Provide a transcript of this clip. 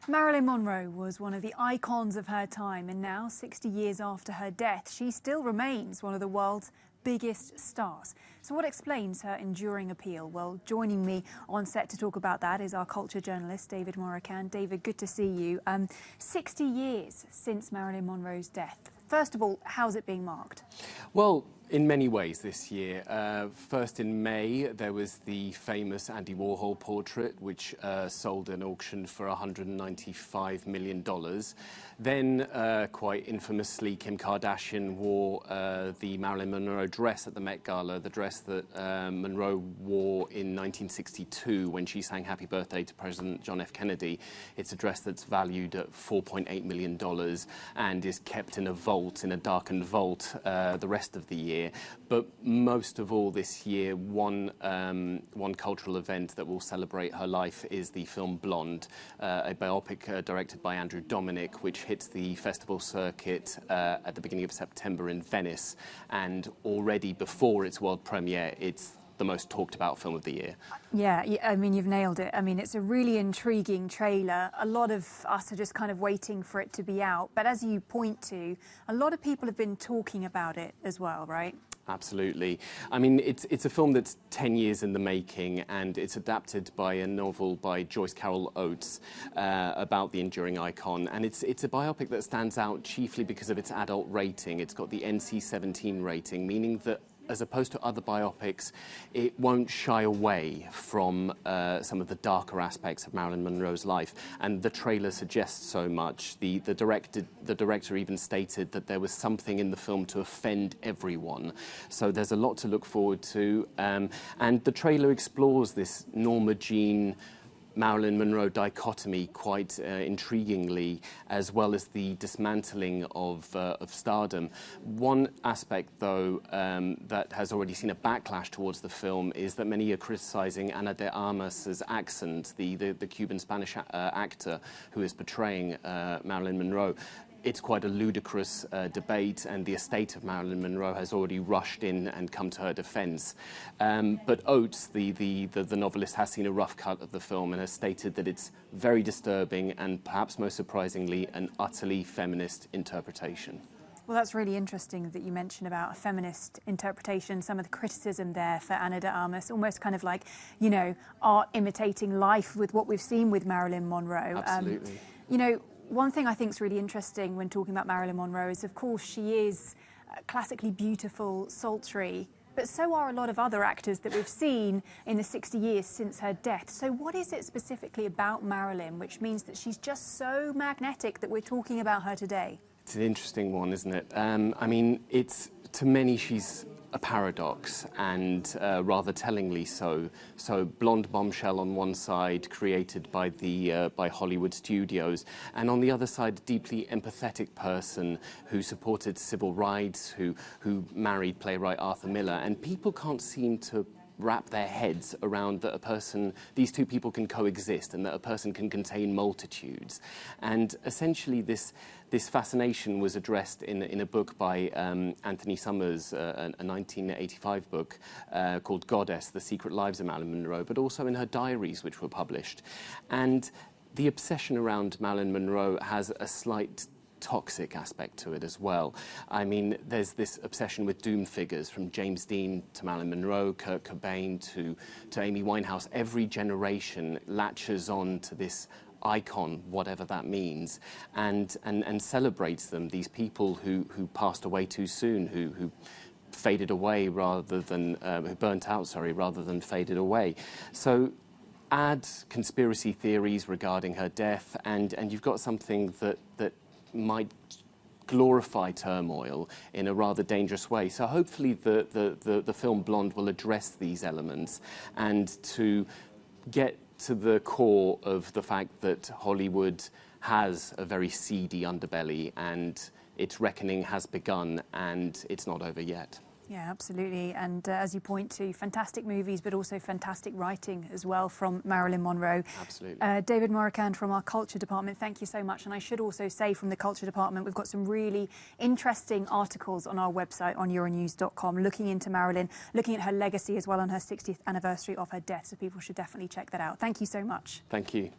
Marilyn Monroe was one of the icons of her time, and now, 60 years after her death, she still remains one of the world's biggest stars. So what explains her enduring appeal? Well, joining me on set to talk about that is our culture journalist, David Moracan. David, good to see you. 60 years since Marilyn Monroe's death. First of all, how's it being marked? Well, in many ways this year. First in May, there was the famous Andy Warhol portrait, which sold at an auction for $195 million. Then, quite infamously, Kim Kardashian wore the Marilyn Monroe dress at the Met Gala, the dress that Monroe wore in 1962 when she sang Happy Birthday to President John F. Kennedy. It's a dress that's valued at $4.8 million and is kept in a vault, in a darkened vault, the rest of the year. But most of all this year, one cultural event that will celebrate her life is the film Blonde, a biopic directed by Andrew Dominik, which hits the festival circuit at the beginning of September in Venice. And already before its world premiere, it's the most talked about film of the year. Yeah, I mean, you've nailed it. I mean, it's a really intriguing trailer. A lot of us are just kind of waiting for it to be out. But as you point to, a lot of people have been talking about it as well, right? Absolutely. I mean, it's a film that's 10 years in the making, and it's adapted by a novel by Joyce Carol Oates about the enduring icon. And it's a biopic that stands out chiefly because of its adult rating. It's got the NC-17 rating, meaning that as opposed to other biopics, it won't shy away from some of the darker aspects of Marilyn Monroe's life. And the trailer suggests so much. The director even stated that there was something in the film to offend everyone. So there's a lot to look forward to. And the trailer explores this Norma Jean Marilyn Monroe dichotomy quite intriguingly, as well as the dismantling of stardom. One aspect, though, that has already seen a backlash towards the film is that many are criticizing Ana de Armas's accent, the Cuban-Spanish actor who is portraying Marilyn Monroe. It's quite a ludicrous debate, and the estate of Marilyn Monroe has already rushed in and come to her defense. But Oates, the novelist, has seen a rough cut of the film and has stated that it's very disturbing and, perhaps most surprisingly, an utterly feminist interpretation. Well, that's really interesting that you mentioned about a feminist interpretation, some of the criticism there for Ana de Armas, almost kind of like, you know, art imitating life with what we've seen with Marilyn Monroe. Absolutely. You know, one thing I think is really interesting when talking about Marilyn Monroe is, of course, she is classically beautiful, sultry, but so are a lot of other actors that we've seen in the 60 years since her death. So what is it specifically about Marilyn which means that she's just so magnetic that we're talking about her today? It's an interesting one, isn't it? I mean, to many, she's a paradox, and rather tellingly so. So, blonde bombshell on one side, created by Hollywood studios, and on the other side, a deeply empathetic person who supported civil rights, who married playwright Arthur Miller, and people can't seem to wrap their heads around that these two people can coexist, and that a person can contain multitudes. And essentially this fascination was addressed in a book by Anthony Summers, a 1985 book called Goddess, The Secret Lives of Marilyn Monroe, but also in her diaries, which were published. And the obsession around Marilyn Monroe has a slight toxic aspect to it as well. I mean, there's this obsession with doomed figures, from James Dean to Marilyn Monroe, Kurt Cobain to Amy Winehouse. Every generation latches on to this icon, whatever that means, and celebrates them, these people who passed away too soon, who faded away rather than, who burnt out, sorry, rather than faded away. So add conspiracy theories regarding her death, and you've got something that might glorify turmoil in a rather dangerous way. So hopefully the film Blonde will address these elements, and to get to the core of the fact that Hollywood has a very seedy underbelly, and its reckoning has begun, and it's not over yet. Yeah, absolutely. And as you point to, fantastic movies, but also fantastic writing as well from Marilyn Monroe. Absolutely. David Moracan from our Culture Department, thank you so much. And I should also say from the Culture Department, we've got some really interesting articles on our website on Euronews.com looking into Marilyn, looking at her legacy as well on her 60th anniversary of her death. So people should definitely check that out. Thank you so much. Thank you.